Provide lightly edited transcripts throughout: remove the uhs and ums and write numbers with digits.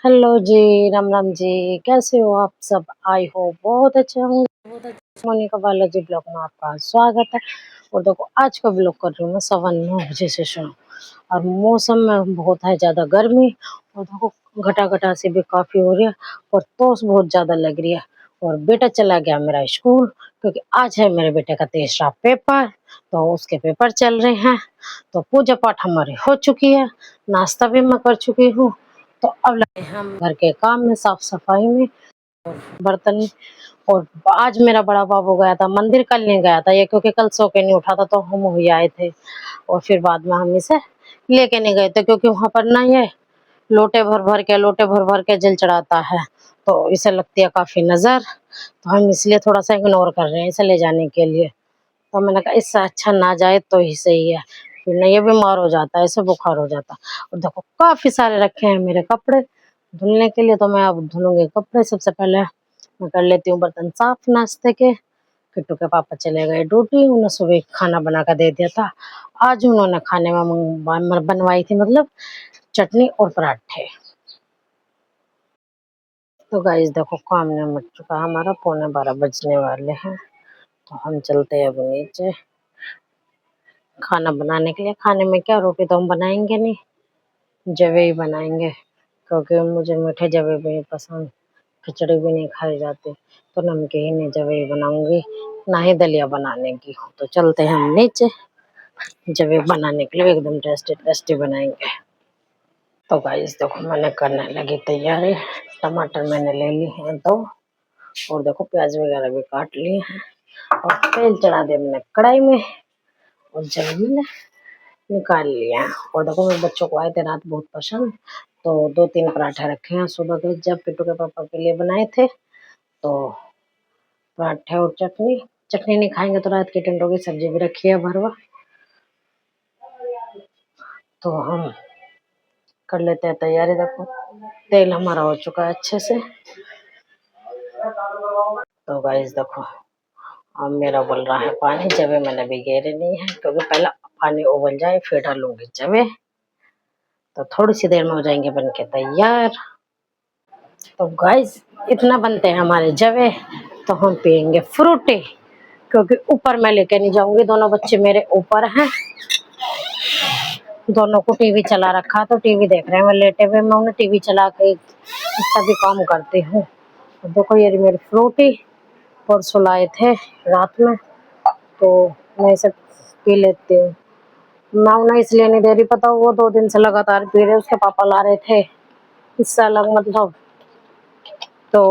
Hello जी, राम राम जी। कैसे हो आप सब? आई हो बहुत अच्छे होंगे। बहुत अच्छे। मोनिका बालाजी ब्लॉग में आपका स्वागत है। और देखो आज का ब्लॉग कर रही हूँ मैं 9:15 बजे से शुरू। और मौसम में बहुत है ज़्यादा गर्मी। और देखो घटा घटा सी भी काफ़ी हो रही है और तोस बहुत ज़्यादा लग रही है। और बेटा चला गया मेरा स्कूल, क्योंकि आज है मेरे बेटे का तीसरा पेपर। तो उसके पेपर चल रहे हैं। तो पूजा पाठ हमारी हो चुकी है, नाश्ता भी मैं कर चुकी हूँ। तो अब लगे हम घर के काम में, साफ सफाई में, बर्तन। और आज मेरा बड़ा बाबू गया था मंदिर, कल नहीं गया था ये, क्योंकि कल सो के नहीं उठा था तो हम हुई आए थे। और फिर बाद में हम इसे लेके नहीं गए थे, क्योंकि वहां पर ना ये लोटे भर भर के जल चढ़ाता है, तो इसे लगती है काफी नजर। तो हम इसलिए थोड़ा सा इग्नोर कर रहे हैं इसे ले जाने के लिए। तो मैंने कहा इससे अच्छा ना जाए तो ही सही है, फिर ना ये बीमार हो जाता है, इसे बुखार हो जाता है। और देखो काफी सारे रखे हैं मेरे कपड़े धुलने के लिए, तो मैं अब धुलूंगी कपड़े। सबसे पहले मैं कर लेती हूँ बर्तन साफ नाश्ते के। किट्टू के पापा चले गए ड्यूटी, उन्हें सुबह खाना बना कर दे दिया था। आज उन्होंने खाने में बनवाई थी, मतलब चटनी और पराठे। तो गाइस देखो काम ने मच चुका है हमारा, 11:15 बजने वाले हैं। तो हम चलते हैं अब नीचे खाना बनाने के लिए। खाने में क्या, रोटी तो हम बनाएंगे नहीं, जवे ही बनाएंगे, क्योंकि मुझे मीठे जवे भी नहीं पसंद, खिचड़ी भी नहीं खाई जाती। तो नमकीन जवे ही बनाऊंगी, ना ही दलिया बनाने की हो। तो चलते हैं हम नीचे जवे बनाने के लिए, एकदम टेस्टी टेस्टी बनाएंगे। तो गाइस देखो मैंने करने लगी तैयारी। टमाटर मैंने ले ली हैं दो, और देखो प्याज वगैरह भी काट लिए हैं। और तेल चढ़ा दिया मैंने कढ़ाई में, और जवे मैंने निकाल लिया। और देखो मेरे बच्चों को आए थे रात बहुत पसंद, तो 2-3 पराठे रखे हैं सुबह के, जब पिट्टू के पापा के लिए बनाए थे। तो पराठे और चटनी। चटनी नहीं खाएंगे तो रात की टिंडों की सब्जी भी रखी है भरवा। तो हम कर लेते हैं तैयारी। देखो तेल हमारा हो चुका है अच्छे से। तो गाइस देखो अब मेरा उबल रहा है पानी। जवे मैंने भिगेरे नहीं है, क्योंकि पहले पानी उबल जाए फिर डालूंगी जवे। तो थोड़ी सी देर में हो जाएंगे बन के तैयार। तो गाइस इतना बनते हैं हमारे जवे। तो हम पियेंगे फ्रूटी, क्योंकि ऊपर मैं लेके नहीं जाऊंगी, दोनों बच्चे मेरे ऊपर हैं। दोनों को टीवी चला रखा, तो टीवी देख रहे हैं। मैं लेटे हुए मैं उन्हें टीवी चला के सभी काम करती हूँ। तो देखो ये मेरी फ्रूटी परसों लाए थे रात में, तो मैं इसे पी लेती हूँ। मैं उन्हें इसलिए नहीं दे रही, पता वो 2 दिन से लगातार पी रहे, उसके पापा ला रहे थे इससे अलग, मतलब। तो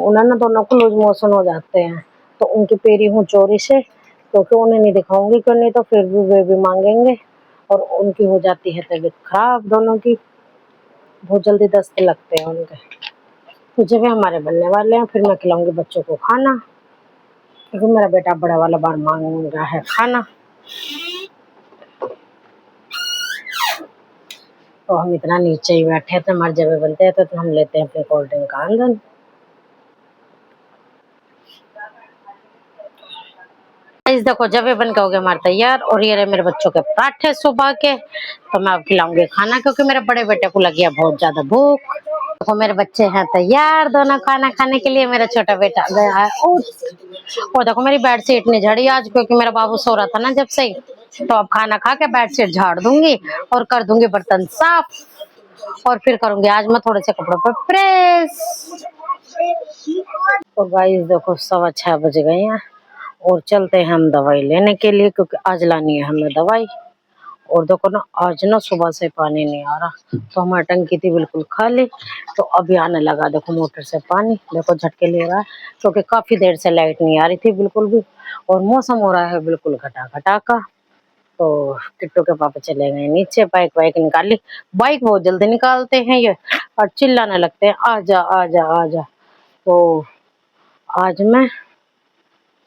उन्हें ना दोनों को लूज मोशन हो जाते हैं, तो उनकी पी रही हूँ चोरी से, क्योंकि उन्हें नहीं दिखाऊंगी, क्यों नहीं तो फिर भी वे भी मांगेंगे और उनकी हो जाती है तबीयत खराब। दोनों की बहुत जल्दी दस्त लगते हैं उनके। तो जब हमारे बनने वाले हैं, फिर मैं खिलाऊंगी बच्चों को खाना, क्योंकि मेरा बेटा बड़ा वाला बार मांग रहा है खाना। तो हम इतना नीचे ही बैठे थे, हमारे जब बनते हैं तो हम लेते हैं अपने कोल्ड ड्रिंक का आनंद। इस देखो जब बन के हो गए हमारे तैयार, और ये रहे मेरे बच्चों के पराठे सुबह के। तो मैं अब खिलाऊंगी खाना, क्योंकि मेरे बड़े बेटे को लगी है बहुत ज्यादा भूख। देखो मेरे बच्चे हैं तैयार दोनों खाना खाने के लिए। मेरा छोटा बेटा गया है और देखो मेरी बेडशीट नहीं झाड़ी आज, क्योंकि मेरा बाबू सो रहा था ना जब से ही। तो अब खाना खा के बेडशीट झाड़ दूंगी और कर दूंगी बर्तन साफ, और फिर करूंगी आज मैं थोड़े से कपड़ों पर प्रेस। तो गाइस देखो 6:15 बज गए हैं, और चलते हैं हम दवाई लेने के लिए, क्योंकि आज लानी है हमें दवाई। और देखो ना आज ना सुबह से पानी नहीं आ रहा, तो हमारी टंकी थी बिल्कुल खाली, तो अभी आने लगा देखो मोटर से पानी। देखो झटके ले रहा है, क्योंकि काफी देर से लाइट नहीं आ रही थी बिल्कुल भी, और मौसम हो रहा है बिल्कुल घटा घटा का। तो टिट्टू के पापा चले गए नीचे, बाइक वाइक निकाली। बाइक बहुत जल्दी निकालते हैं ये, और चिल्लाने लगते हैं आजा आजा आजा। तो आज मैं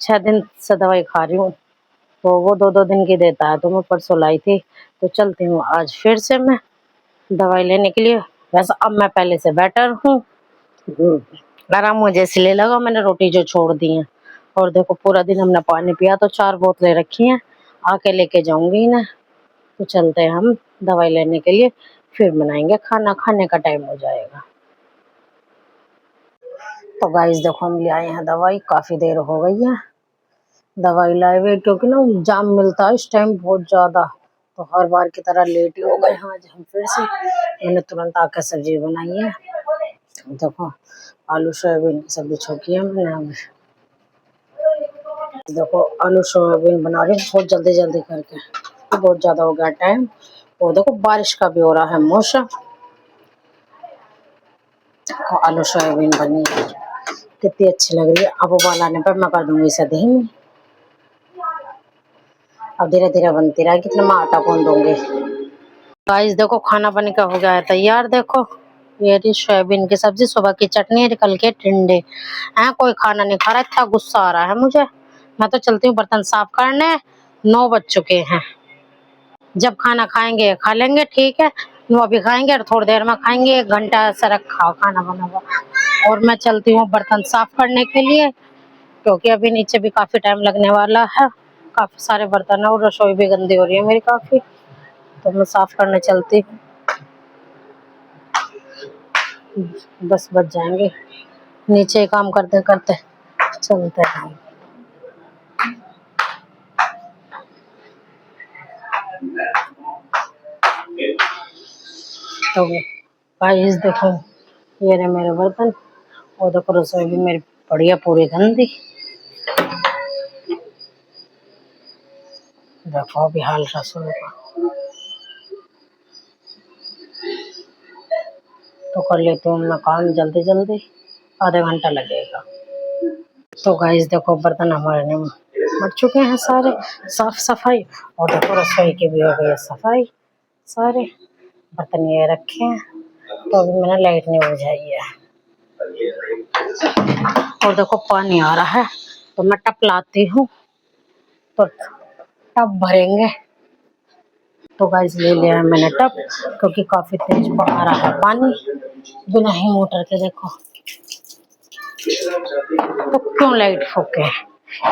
6 दिन से दवाई खा रही हूँ, तो वो 2-2 दिन की देता है, तो मैं परसों लाई थी। तो चलती हूँ आज फिर से मैं दवाई लेने के लिए। वैसे अब मैं पहले से बेटर हूँ, आराम मुझे इसलिए लगा, मैंने रोटी जो छोड़ दी है। और देखो पूरा दिन हमने पानी पिया, तो 4 बोतलें रखी हैं, आके लेके जाऊंगी ना। तो चलते हैं हम दवाई लेने के लिए, फिर बनाएंगे खाना, खाने का टाइम हो जाएगा। तो गाइस देखो हम ले आए हैं दवाई, काफी देर हो गई है दवाई लाए हुए, क्योंकि ना जाम मिलता है इस टाइम बहुत ज्यादा, तो हर बार की तरह लेट ही हो गए हैं आज हम फिर से। मैंने तुरंत आकर सब्जी बनाई है, देखो आलू सोयाबीन की सब्जी छोकी है मैंने। अभी देखो आलू सोयाबीन बना रही हूँ बहुत जल्दी जल्दी करके, बहुत ज्यादा हो गया टाइम। और देखो बारिश का भी हो रहा है मौसम, आलू सोयाबीन बनी है कितनी अच्छी लग रही है। अब उबाल आने पर मैं कर दूंगी इसे धीमी, अब धीरे धीरे बनती रहेगी, कितना मैं आटा गूंद दूंगी। गाइस देखो खाना बन के हो गया है तैयार। देखो ये रही सोयाबीन की सब्जी, सुबह की चटनी, कल के टिंडे हैं। कोई खाना नहीं खा रहा, इतना गुस्सा आ रहा है मुझे। मैं तो चलती हूँ बर्तन साफ करने, 9 बज चुके हैं। जब खाना खाएंगे खा लेंगे, ठीक है। वो अभी खाएंगे और थोड़ी देर में खाएंगे, 1 घंटा से रखा खाना बना हुआ। और मैं चलती हूँ बर्तन साफ करने के लिए, क्योंकि अभी नीचे भी काफी टाइम लगने वाला है। काफी सारे बर्तन है और रसोई भी गंदी हो रही है मेरी काफी, तो मैं साफ करने चलती हूँ। 10 बज जाएंगे, नीचे काम करते करते चलते हैं। तो गाइस देखो ये रहे मेरे बर्तन, और देखो रसोई भी मेरी बढ़िया पूरी गंदी। देखो अभी हाल रसोई का, तो कर लेती हूँ मैं काम जल्दी जल्दी, आधा घंटा लगेगा। तो गाइस देखो बर्तन हमारे ने मर चुके हैं सारे, साफ सफाई। और देखो रसोई की भी हो गई है सफाई, सारे बर्तन ये रखे हैं। तो अभी मैंने लाइट नहीं बुझाई है। और देखो पानी आ रहा है, तो मैं टप लाती हूँ, तो टप भरेंगे। तो गाइस ले लिया है मैंने टप, क्योंकि काफी तेज आ रहा है पानी बिना ही मोटर के। देखो तो क्यों लाइट फूके,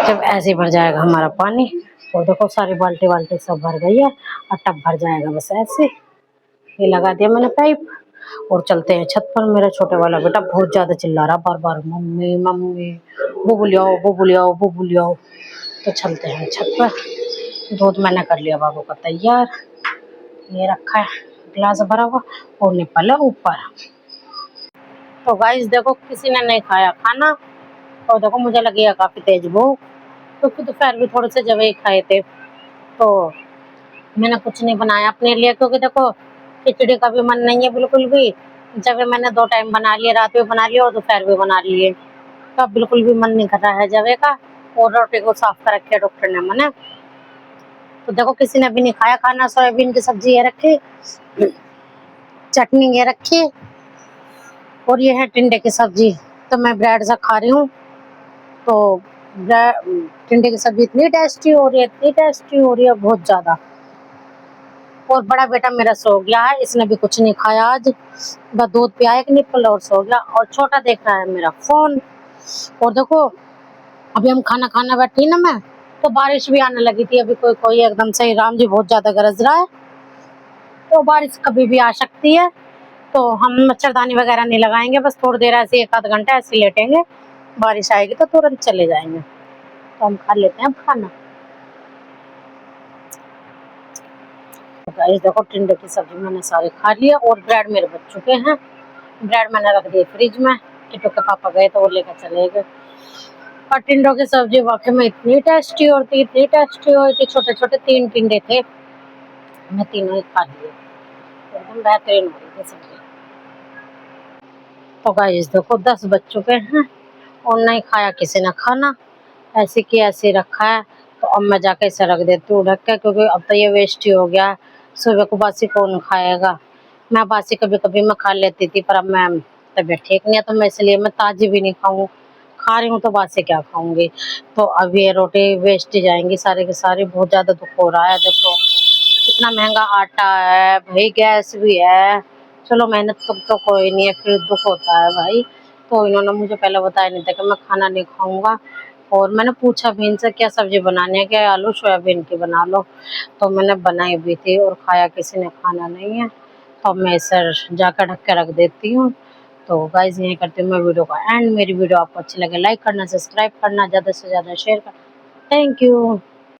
जब ऐसे भर जाएगा हमारा पानी। और देखो सारी बाल्टी वाल्टी सब भर गई है, और टब भर जाएगा बस ऐसे। ये लगा दिया मैंने पाइप, और चलते हैं छत पर। मेरा छोटे वाला बेटा बहुत ज्यादा चिल्ला रहा बार बार, मम्मी मम्मी बुबू लियाओ बुबू लियाओ बुबू लियाओ। तो चलते हैं छत पर। दूध मैंने कर लिया बाबू का तैयार, ये रखा है गिलास भरा हुआ, और निकला ऊपर। तो गाइस देखो किसी ने नहीं खाया खाना, और देखो मुझे लगी है काफी तेज भूख, क्योंकि दोपहर भी थोड़े से जब ही खाए थे। तो मैंने कुछ नहीं बनाया अपने लिए, क्योंकि देखो खिचड़ी का भी मन नहीं है बिल्कुल भी। जब मैंने 2 टाइम बना लिए, रात भी बना लिया और दोपहर भी बना लिए, तो बिल्कुल भी मन नहीं कर रहा है जवे का। और रोटी को साफ कर रखे डॉक्टर ने मने। तो देखो किसी ने भी नहीं खाया खाना। सोयाबीन की सब्जी ये रखी, चटनी ये रखी, और ये है टिंडे की सब्जी। तो मैं ब्रेड से खा रही हूँ। तो टिंडे की सब्जी इतनी टेस्टी हो रही है, इतनी टेस्टी हो रही है बहुत ज्यादा। और बड़ा बेटा मेरा सो गया है, इसने भी कुछ नहीं खाया आज, बस दूध पिया एक निप्पल और सो गया। और छोटा देख रहा है मेरा फोन। और देखो अभी हम खाना खाना बैठी ना मैं, तो बारिश भी आने लगी थी। अभी कोई कोई एकदम से राम जी बहुत ज्यादा गरज रहा है, तो बारिश कभी भी आ सकती है। तो हम मच्छरदानी वगैरह नहीं लगाएंगे, बस थोड़ी देर ऐसे 1 आध घंटा ऐसे लेटेंगे, बारिश आएगी तो तुरंत चले जाएंगे। तो हम खा लेते हैं खाना। गाइस देखो टिंडे की सब्जी मैंने सारे खा लिया, और ब्रेड मेरे बच चुके हैं। ब्रेड मैंने रख दिए फ्रिज में, टिटू के पापा गए तो वो लेकर चले गए। और टिंडों की सब्जी वाकई में इतनी टेस्टी होती, इतनी टेस्टी होती। छोटे छोटे 3 टिंडे थे, मैं तीनों ही खा लिए, एकदम बेहतरीन हो रही थी सब्जी। तो गाइस देखो 10 बज चुके हैं, और नहीं खाया किसी ने खाना, ऐसे की ऐसे रखा है। तो अब मैं जाके इसे रख देती हूँ ढक के, क्योंकि अब तो ये वेस्ट ही हो गया। सुबह को बासी कौन खाएगा। मैं बासी कभी कभी मैं खा लेती थी, पर अब मैं तबीयत ठीक नहीं है, तो मैं इसलिए मैं ताजी भी नहीं खाऊं, खा रही हूँ तो बासी क्या खाऊंगी। तो अब ये रोटी वेस्ट ही जाएंगी सारी की सारी। बहुत ज्यादा दुख हो रहा है, देखो कितना महंगा आटा है भाई, गैस भी है। चलो मेहनत तो कोई नहीं है, फिर दुख होता है भाई। तो इन्होंने मुझे पहले बताया नहीं था कि मैं खाना नहीं खाऊंगा। और मैंने पूछा भी इनसे क्या सब्जी बनानी है, क्या आलू सोयाबीन की बना लो। तो मैंने बनाई भी थी, और खाया किसी ने खाना नहीं है। तो अब मैं इसे जाकर ढक के रख देती हूँ, तो गाइज यही करते हैं मैं वीडियो का एंड। मेरी वीडियो आपको अच्छी लगे लाइक करना, सब्सक्राइब करना, ज़्यादा से ज़्यादा शेयर करना। Thank you.